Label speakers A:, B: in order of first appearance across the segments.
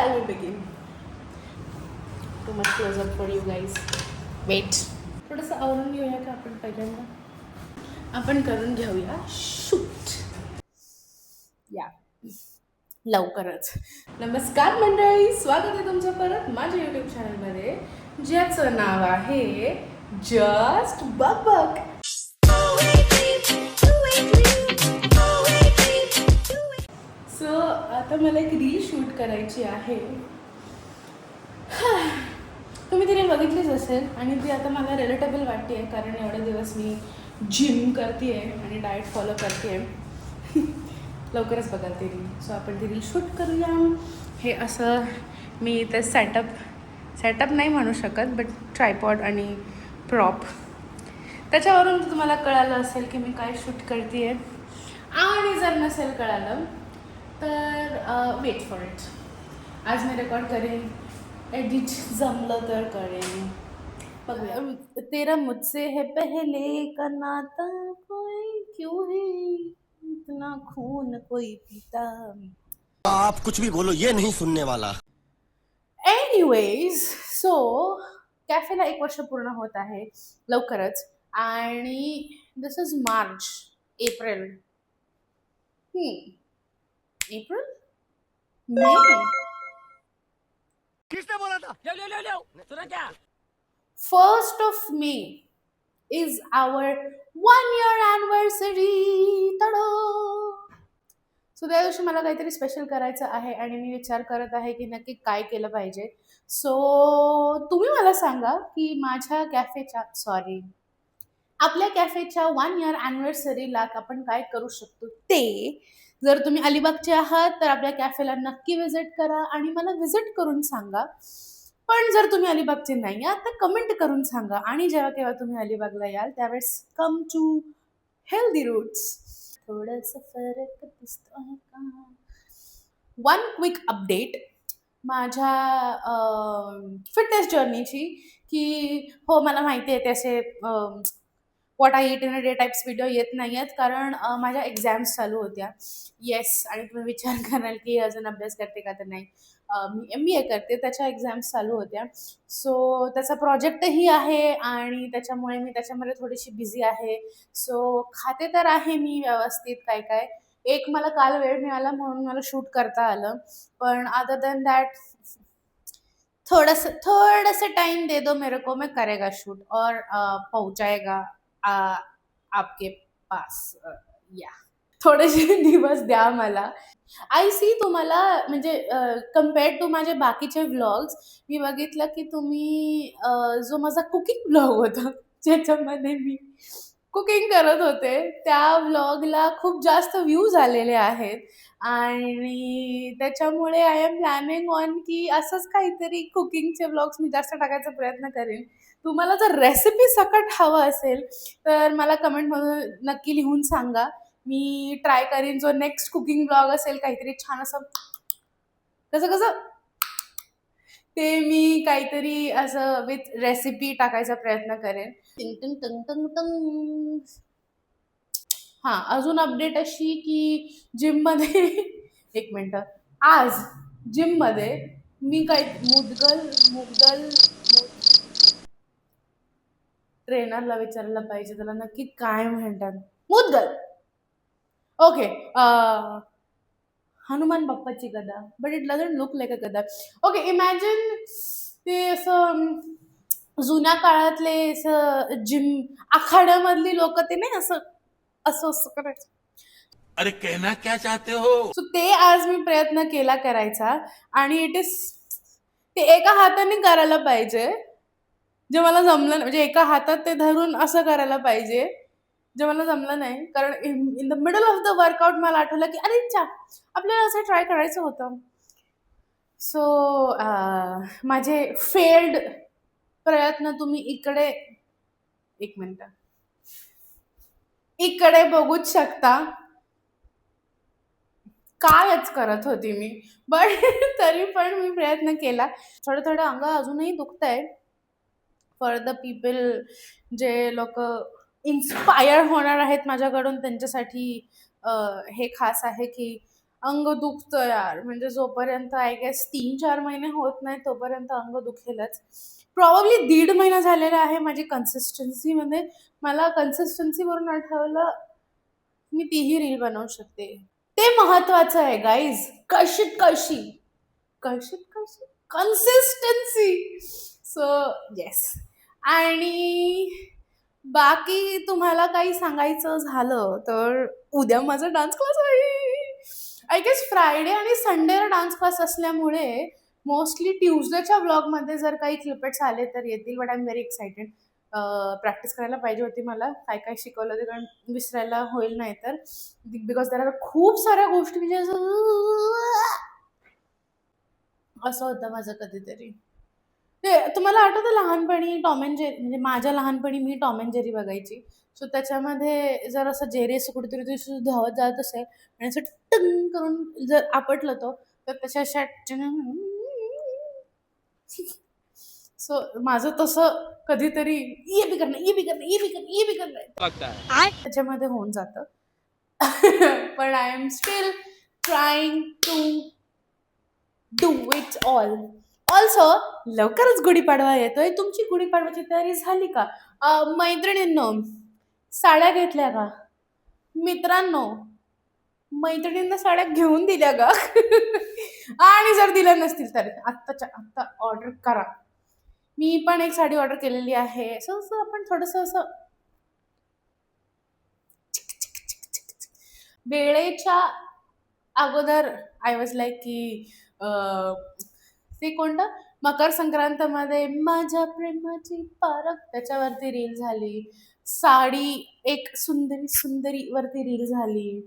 A: shall we begin? Too much close up for you guys. Wait. थोडंसं आवरून घेऊया का आपण पहिल्यांदा? आपण करून घेऊया शूट. या लवकरच. नमस्कार मंडळी, स्वागत आहे तुमचं परत माझ्या यूट्यूब चॅनलमध्ये, ज्याचं नाव आहे जस्ट बक बक. सो आता मला एक रील शूट करायची आहे. तुम्ही तिने बघितलीच असेल आणि ती आता मला रिलेटेबल वाटते आहे, कारण एवढे दिवस मी जिम करते आहे आणि डाएट फॉलो करते आहे. लवकरच बघाल ती रील. सो आपण ती रील शूट करूया. हे असं मी इथे सेटअप नाही म्हणू शकत, बट ट्रायपॉड आणि प्रॉप, त्याच्यावरून तुम्हाला कळालं असेल की मी काय शूट करते आहे. आणि जर नसेल कळालं तर वेट फॉर इट. आज मी रेकॉर्ड करेन, एडिट जमलं तर करेन. बघूया. तेरा मुझसे है पहले का नाता, कोई क्यों है इतना खून कोई पीता.
B: आप कुछ भी बोलो, ये नहीं सुनने वाला.
A: एनिवेज, सो कॅफेला 1 वर्ष पूर्ण होत आहे लवकरच. आणि दिस इज मार्च, एप्रिल, एप्रिल, मे.
B: किसने बोला था?
C: ले सुना क्या?
A: 1st of May is our 1-year anniversary. तडो. सो त्या दिवशी मला काहीतरी स्पेशल करायचं आहे आणि मी विचार करत आहे की नक्की काय केलं पाहिजे. सो तुम्ही मला सांगा की माझ्या आपल्या कॅफेच्या 1-year anniversaryला आपण काय करू शकतो ते. जर तुम्ही अलिबागचे आहात तर आपल्या कॅफेला नक्की व्हिजिट करा आणि मला व्हिजिट करून सांगा. पण जर तुम्ही अलिबागचे नाही आहात तर कमेंट करून सांगा. आणि जेव्हा केव्हा तुम्ही अलिबागला याल त्यावेळेस कम टू हेल्दी रूट्स. थोडंसं फरक दिसतोय का. 1 क्विक अपडेट माझ्या फिटनेस जर्नीची, की हो मला माहिती आहे त्याचे what I eat in a day types video येत नाही आहेत, कारण माझ्या एक्झाम्स चालू होत्या. येस, आणि तुम्ही विचार कराल की अजून अभ्यास करते का, तर नाही, मी MBA करते, त्याच्या एक्झाम्स चालू होत्या. सो त्याचा प्रोजेक्टही आहे आणि त्याच्यामुळे मी त्याच्यामध्ये थोडीशी बिझी आहे. सो खाते तर आहे मी व्यवस्थित काय काय. एक मला काल वेळ मिळाला म्हणून मला शूट करता आलं, पण अदर देन दॅट थोड़ा सा टाइम दे दो मेरे को, मैं करेगा शूट और पहुंचाएगा आपके पास. या थोडेसे दिवस द्या मला. आय सी तुम्हाला म्हणजे कम्पेअर्ड टू माझे बाकीचे व्लॉग्स, मी बघितलं की तुम्ही जो माझा कुकिंग व्लॉग होता ज्याच्यामध्ये मी कुकिंग करत होते, त्या व्लॉगला खूप जास्त व्ह्यूज आलेले आहेत. आणि त्याच्यामुळे आय एम प्लॅनिंग ऑन की असंच काहीतरी कुकिंगचे व्लॉग्स मी जास्त टाकायचा प्रयत्न करेन. तुम्हाला जर रेसिपी सकट हवं असेल तर मला कमेंटमधून नक्की लिहून सांगा. मी ट्राय करीन जो नेक्स्ट कुकिंग ब्लॉग असेल काहीतरी छान असं कसं ते मी काहीतरी असं विथ रेसिपी टाकायचा प्रयत्न करेन. टिंग टिंग टंग टंग टंग. हां, अजून अपडेट अशी की जिममध्ये एक मिनटं, आज जिममध्ये मी काय मुद्गल ट्रेनरला विचारायला पाहिजे त्याला नक्की काय म्हणतात. मुद्गल, ओके, हनुमान बाप्पाची गदा, but it doesn't look like a gada. Okay, imagine ते असं जुन्या काळातले असं जिम आखाड्यामधली लोक ते नाही असं असं असं करायचं.
C: अरे कहना क्या चाहते हो?
A: सो ते आज मी प्रयत्न केला करायचा आणि इट इज ते एका हाताने करायला पाहिजे, जे मला जमलं म्हणजे एका हातात ते धरून असं करायला पाहिजे, जे मला जमलं नाही. कारण in the middle of the workout मला आठवलं की अरे चा आपल्याला असं ट्राय करायचं होतं. सो माझे फेल्ड प्रयत्न तुम्ही एक मिनिट इकडे बघूच शकता. कायच करत होती मी, बट तरी पण मी प्रयत्न केला. थोडं अंग अजूनही दुखतंय. फॉर द पीपल जे लोक इन्स्पायर होणार आहेत माझ्याकडून त्यांच्यासाठी हे खास आहे की अंग दुखतं यार. म्हणजे जोपर्यंत आय गेस 3-4 महिने होत नाही तोपर्यंत अंग दुखेलच. प्रॉबब्ली 1.5 महिना झालेला आहे माझी कन्सिस्टन्सीमध्ये. मला कन्सिस्टन्सीवरून आठवलं मी तीही रील बनवू शकते. ते महत्वाचं आहे गाईज. कशी कन्सिस्टन्सी. So yes. आणि बाकी तुम्हाला काही सांगायचं झालं तर उद्या माझा डान्स क्लास आहे. आय गेस फ्रायडे आणि संडेला डान्स क्लास असल्यामुळे मोस्टली ट्यूजडेच्या ब्लॉगमध्ये जर काही क्लिपेट्स आले तर येतील. But I am very excited. Practice करायला पाहिजे होती मला. काय काय शिकवलं ते कारण विसरायला होईल नाही तर. बिकॉज देर आर खूप साऱ्या गोष्टी म्हणजे असं होतं माझं कधीतरी. ते तुम्हाला आठवतं लहानपणी टॉम अँड जेरी, म्हणजे माझ्या लहानपणी मी टॉम अँड जेरी बघायची. सो त्याच्यामध्ये जर असं जेरी असं कुठेतरी ते धावत जात असेल आणि असं टंग करून जर आपटलं तो तर त्याच्या अशा सो माझं तसं कधीतरी ये भी करना ये भी करना ये भी करना ये भी करना त्याच्यामध्ये होऊन जातं. पण I am still trying to do it all. Also लवकरच गुढीपाडवा येतोय. तुमची गुढीपाडव्याची तयारी झाली का? मैत्रिणींनो साड्या घेतल्या का? मित्रांनो मैत्रिणींना साड्या घेऊन दिल्या का? आणि जर दिल्या नसतील तर आत्ताच्या आत्ता ऑर्डर करा. मी पण एक साडी ऑर्डर केलेली आहे. असं आपण थोडंसं असं वेळेच्या अगोदर आय वॉज लाईक की ते कोणतं मकर संक्रांतमध्ये माझ्या प्रेमाची पारख त्याच्यावरती रील झाली. साडी एक सुंदरी सुंदरी वरती रील झाली.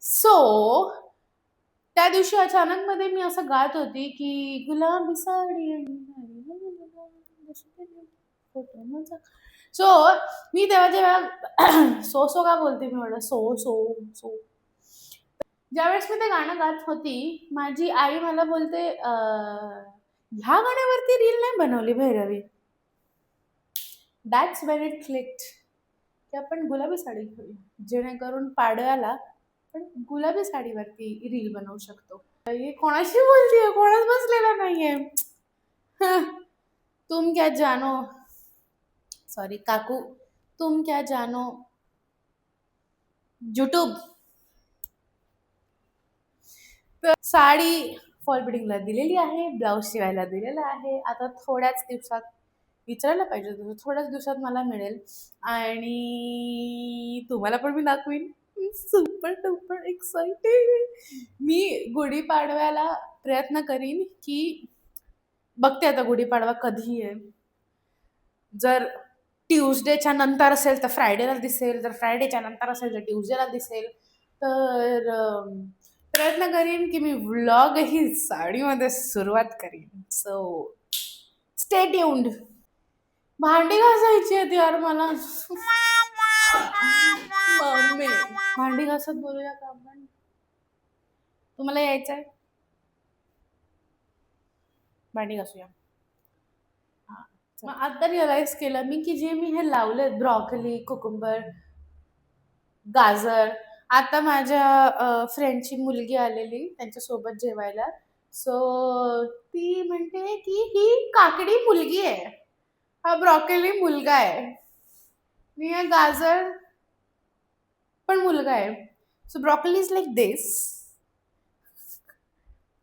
A: सो त्या दिवशी अचानक मध्ये मी असं गात होती की गुलाबी साडी सो मी तेव्हा सो का बोलते मी म्हटलं सो ज्यावेळेस मी ते गाणं गात होती माझी आई मला बोलते ह्या गाण्यावरती रील नाही बनवली Bhairavi. That's Wien it clicked की आपण गुलाबी साडी घेऊया जेणेकरून पाडव्याला पण गुलाबी साडीवरती रील बनवू शकतो. हे कोणाशी बोलतीये? कोणाच बसलेला नाहीये. तुम क्या जानो, सॉरी काकू, तुम क्या जानो यूट्यूब. तर साडी फॉल बिडिंगला दिलेली आहे, ब्लाऊज शिवायला दिलेला आहे. आता थोड्याच दिवसात विचारायला पाहिजे होतं, थोड्याच दिवसात मला मिळेल आणि तुम्हाला पण मी दाखवीन. Super duper excited. मी गुढीपाडव्याला प्रयत्न करीन की बघते आता गुढीपाडवा कधी आहे. जर ट्यूजडेच्या नंतर असेल तर फ्रायडेला दिसेल, जर फ्रायडेच्या नंतर असेल तर ट्यूजडेला दिसेल. तर प्रयत्न करीन की मी व्लॉग ही साडीमध्ये सुरुवात करीन. So stay tuned. भांडी घासायची आहेत यार मला. मम्मी भांडी घासत बोलूया का आपण? तुम्हाला यायचंय? भांडी घासूया. मग आता रिअलाइज केलं मी की जे मी हे लावलेत ब्रॉकली, कुकुंबर, गाजर. आता माझ्या फ्रेंडची मुलगी आलेली त्यांच्यासोबत जेवायला. सो ती म्हणते की ही काकडी मुलगी आहे, हा ब्रॉकली मुलगा आहे, मी हे गाजर पण मुलगा आहे. सो ब्रॉकली इज लाईक दिस,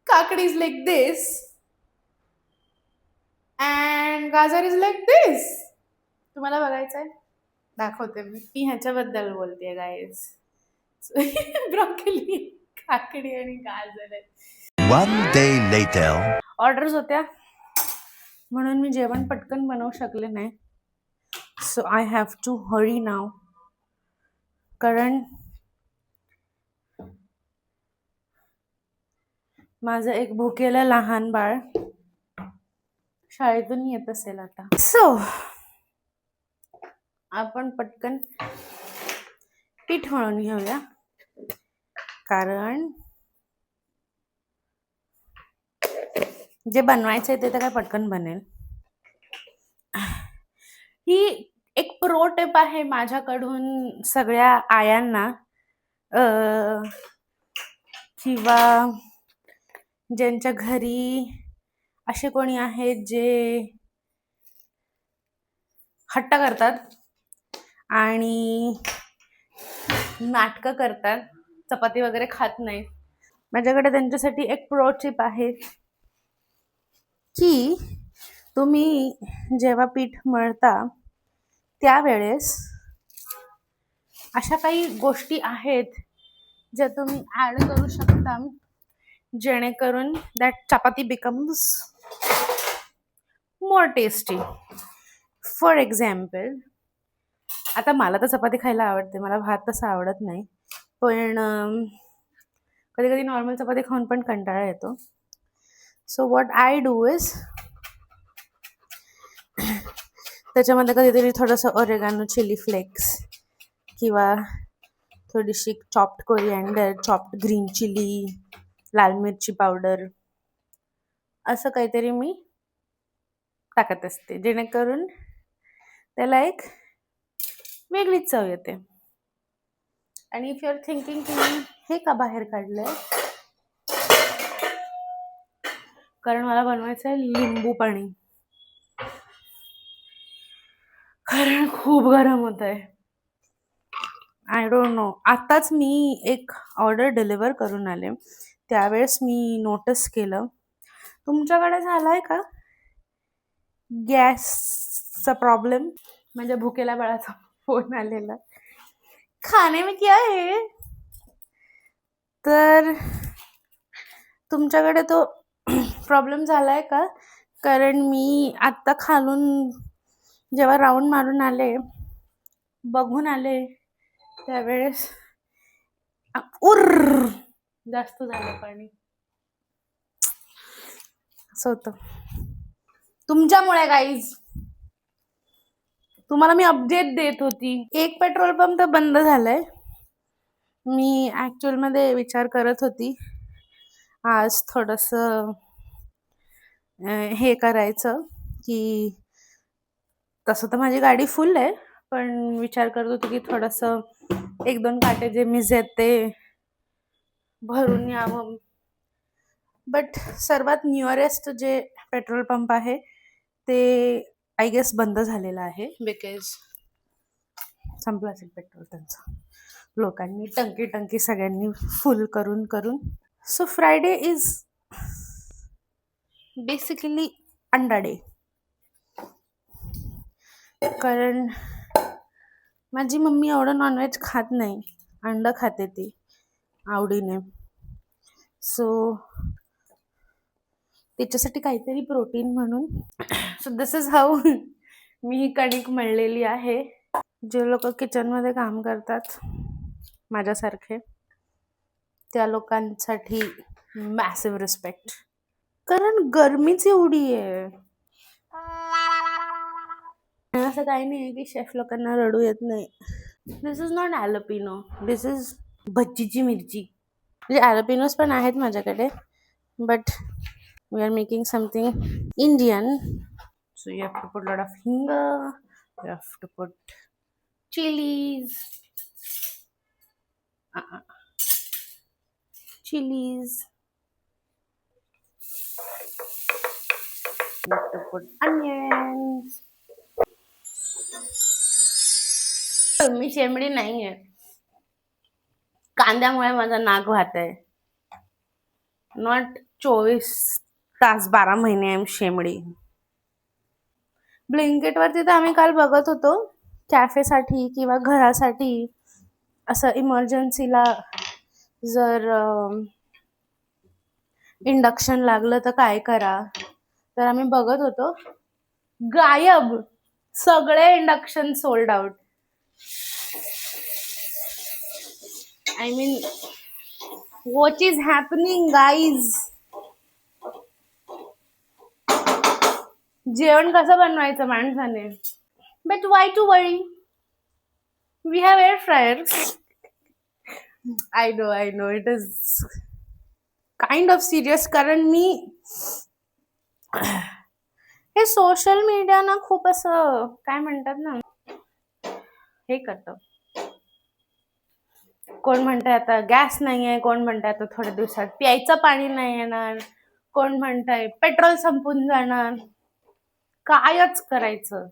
A: काकडी इज लाईक दिस अँड गाजर इज लाईक दिस. तुम्हाला बघायचंय? दाखवते मी ह्याच्याबद्दल बोलते गाईज. ब्रॉकली, काकडी आणि गाजर आहे.
B: One day later.
A: ऑर्डर्स होत्या म्हणून मी जेवण पटकन बनवू शकले नाही. So I have to hurry now. कारण माझं एक भुकेलं लहान बाळ शाळेतून येत असेल आता. सो आपण पटकन पीठ मळून घेऊया कारण जे बनवायचं आहे ते तर काय पटकन बनेल. ही एक प्रो टिप आहे माझ्याकडून सगळ्या आयांना किंवा ज्यांच्या घरी असे कोणी आहेत जे हट्ट करतात आणि नाटकं करतात, चपाती वगैरे खात नाहीत, माझ्याकडे त्यांच्यासाठी एक प्रो टिप आहे की तुम्ही जेव्हा पीठ मळता त्यावेळेस अशा काही गोष्टी आहेत ज्या तुम्ही ॲड करू शकता जेणेकरून that chapati becomes more tasty. For example, आता मला तर चपाती खायला आवडते, मला भात तसा आवडत नाही, पण कधी कधी नॉर्मल चपाती खाऊन पण कंटाळा येतो. So what I do is त्याच्यामध्ये कधीतरी थोडंसं ओरेगानो चिली फ्लेक्स किंवा थोडीशी चॉप्ड कोरिअँडर, चॉप्ड ग्रीन चिली, लाल मिरची पावडर असं काहीतरी मी टाकत असते जेणेकरून त्याला एक वेगळीच चव येते. आणि इफ यू आर थिंकिंग की मी हे का बाहेर काढलंय, कारण मला बनवायचं आहे लिंबू पाणी, कारण खूप गरम होत आहे. आय डोंट नो, आत्ताच मी एक ऑर्डर डिलिव्हर करून आले, त्यावेळेस मी नोटीस केलं. तुमच्याकडे झालाय का गॅसचा प्रॉब्लेम? म्हणजे भुकेला बाळाचा फोन आलेला, खाणे में क्या है, तर तुमच्याकडे तो प्रॉब्लेम झालाय का? कारण मी आत्ता खालून जेव्हा राऊंड मारून आले, बघून आले, त्यावेळेस जास्त झालं पाणी. असं होतं तुमच्यामुळे गाईज. तुम्हाला मी अपडेट देत होती. एक पेट्रोल पंप तर बंद झालाय. मी ऍक्च्युअल मध्ये विचार करत होती आज थोडंसं हे करायचं की, तसं तर माझी गाडी फुल आहे, पण विचार करत होती की थोडंसं एक दोन काटे जे मिस आहेत ते भरून यावं. बट सर्वात नियरेस्ट जे पेट्रोल पंप आहे ते आय गेस बंद झालेलं आहे, बिकॉज संपलं असेल पेट्रोल त्यांचं, लोकांनी टंकी सगळ्यांनी फुल करून करून. सो फ्रायडे इज बेसिकली अंडा डे, कारण माझी मम्मी एवढं नॉनव्हेज खात नाही, अंडं खाते ती आवडीने. सो त्याच्यासाठी काहीतरी प्रोटीन म्हणून. सो दिस इज हाऊ मी ही कणिक मळलेली आहे. जे लोक किचनमध्ये काम करतात माझ्यासारखे, त्या लोकांसाठी मॅसिव्ह रिस्पेक्ट, कारण गरमीच एवढी आहे. असं काही नाही आहे की शेफ लोकांना रडू येत नाही. This is not jalapeno, this is भज्जीची मिरची. म्हणजे ॲलोपिनोज पण आहेत माझ्याकडे, but we are making something Indian. So you have to put lot of hing, you have to put chilies, chilies, you have to put onions. मी शेंबडी नाही आहे, कांद्यामुळे माझा नाक वाहत आहे. नॉट 24 तास 12 महिने आहे शेंबडी. ब्लिंकिट वरती तर आम्ही काल बघत होतो कॅफेसाठी किंवा घरासाठी असं इमर्जन्सीला जर इंडक्शन लागलं तर काय करा, तर आम्ही बघत होतो, गायब सगळे induction sold out. I mean what is happening guys. जेवण कसं बनवायचं माणसाने? But why to worry, we have air fryer. I know it is kind of serious, कारण मी हे सोशल मीडिया ना खूप असं काय म्हणतात ना, हे करतं, कोण म्हणतंय आता गॅस नाही आहे, कोण म्हणतंय आता थोड्या दिवसात प्यायचं पाणी नाही येणार, कोण म्हणतंय पेट्रोल संपून जाणार. कायच करायचं,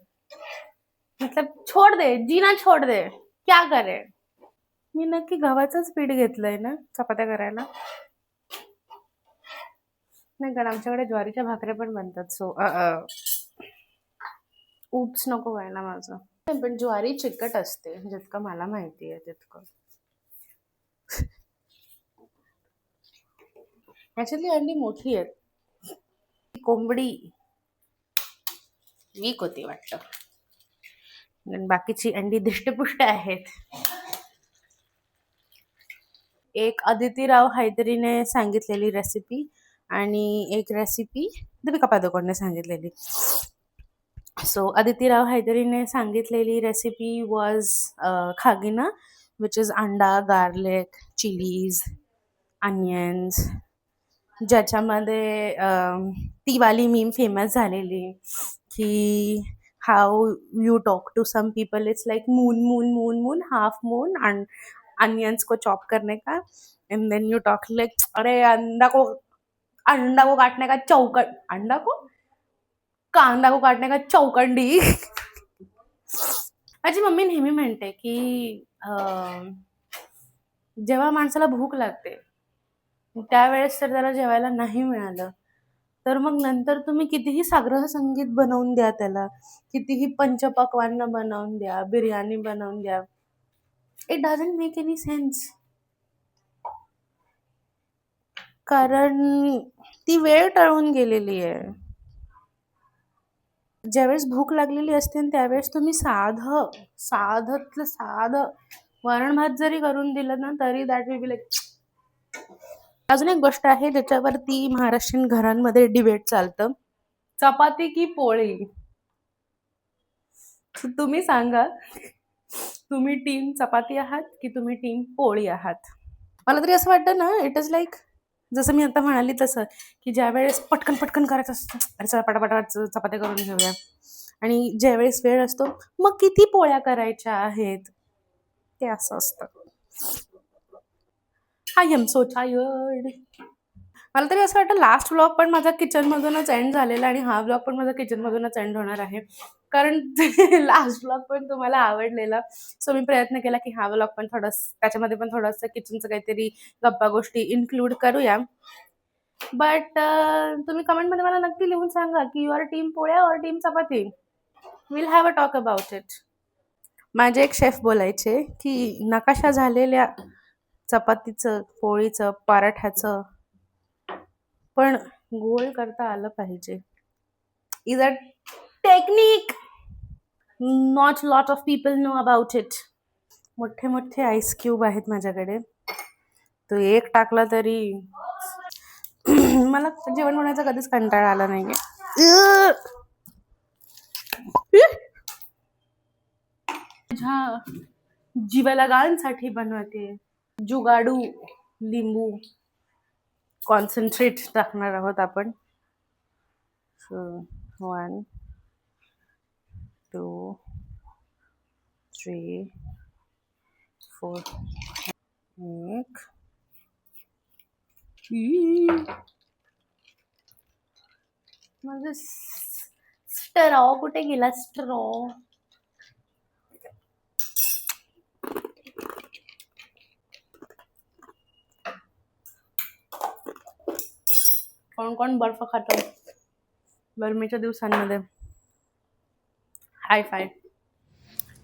A: मतलब छोड दे, जीना छोड दे, क्या करे. मी नक्की गव्हाचंच पीठ घेतलंय ना चपात्या करायला? नाही, कारण आमच्याकडे ज्वारीच्या भाकऱ्या पण बनतात. सो उप्स नको व्हायला माझं. पण ज्वारी चिकट असते, जितकं मला माहिती आहे तितकं. ऍक्च्युली अंडी मोठी आहेत, कोंबडी वीक होती वाटतं, आणि बाकीची अंडी धष्टपुष्ट आहेत. एक अदितीराव हैदरीने सांगितलेली रेसिपी आणि एक रेसिपी दीपिका पादुकोणने सांगितलेली. सो अदितीराव हैदरीने सांगितलेली recipe was khagina, which is anda, garlic, chillies, onions, ज्याच्यामध्ये ती वाली मीम फेमस झालेली की how you talk to some people, it's like moon moon moon moon, half moon, and onions को चॉप करने का, and then you talk like अरे अंडा को काटने का चौकट, अंडा को कांदा को काटने का चौकंडी. माझी मम्मी नेहमी म्हणते की जेव्हा माणसाला भूक लागते त्यावेळेस जर त्याला जेवायला नाही मिळालं तर मग नंतर तुम्ही कितीही साग्रह संगीत बनवून द्या, त्याला कितीही पंचपक्वान्न बनवून द्या, बिर्याणी बनवून द्या, it doesn't make any sense. कारण ती वेळ टळून गेलेली आहे. ज्यावेळेस भूक लागलेली असते त्यावेळेस तुम्ही साधं वरण भात जरी करून दिलं ना तरी दॅट विल बी लाईक. अजून एक गोष्ट आहे ज्याच्यावरती महाराष्ट्रीयन घरांमध्ये डिबेट चालतं, चपाती की पोळी. तुम्ही सांगा, तुम्ही टीम चपाती आहात की तुम्ही टीम पोळी आहात? मला तरी असं वाटतं ना, इट इज लाईक जसं मी आता म्हणाली तसं की ज्यावेळेस पटकन पटकन करायचं असतं, अरे चला पटापट चपात्या करून घेऊया, आणि ज्यावेळेस वेळ असतो मग किती पोळ्या करायच्या आहेत, ते असं असतं. I am so tired. मला तरी असं वाटतं लास्ट व्लॉग पण माझा किचनमधूनच एंड झालेला आणि हा व्लॉग पण माझा किचनमधूनच एंड होणार आहे, कारण लास्ट व्लॉग पण तुम्हाला आवडलेला. सो मी प्रयत्न केला की हा व्लॉग पण त्याच्यामध्ये पण थोडंसं किचनचं काहीतरी गप्पा गोष्टी इन्क्लूड करूया. बट तुम्ही कमेंटमध्ये मला नक्की लिहून सांगा की यू आर टीम पोळ्या और team chapati. Will have a talk about it. माझे एक शेफ बोलायचे की नकाशा झालेल्या चपातीचं, पोळीचं, पराठ्याचं पण गोल करता आलं पाहिजे. Is a technique, not lot of people know about it. मोठे मोठे आईस क्यूब आहेत माझ्याकडे, तो एक टाकला तरी मला जेवण बनवायचा कधीच कंटाळा आला नाहीये. माझ्या जीवलगांसाठी बनवते जुगाडू लिंबू कॉन्सन्ट्रेट टाकणार आहोत आपण. सो 1 2 3 4 एक. माझं स्ट्रॉ कुठे गेला? स्ट्रॉ कोण कोण बर्फ खातं गरमीच्या दिवसांमध्ये? हाय फाय.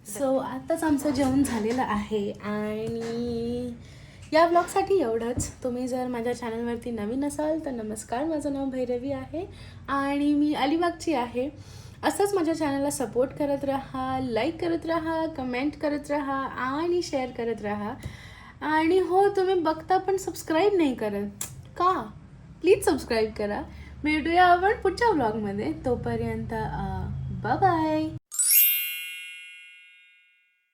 A: सो आत्ताच आमचं जेवण झालेलं आहे आणि या ब्लॉगसाठी एवढंच. तुम्ही जर माझ्या चॅनलवरती नवीन असाल तर नमस्कार, माझं नाव भैरवी आहे आणि मी अलिबागची आहे. असंच माझ्या चॅनलला सपोर्ट करत राहा, लाईक करत राहा, कमेंट करत राहा आणि शेअर करत राहा. आणि हो, तुम्ही बघता पण सबस्क्राईब नाही करत का? प्लीज सबस्क्राईब करा. भेटूया आपण पुढच्या ब्लॉगमध्ये. तोपर्यंत बाय बाय.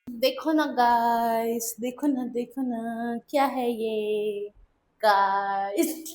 A: देखो ना गाइस, देखो ना क्या है ये गाइस.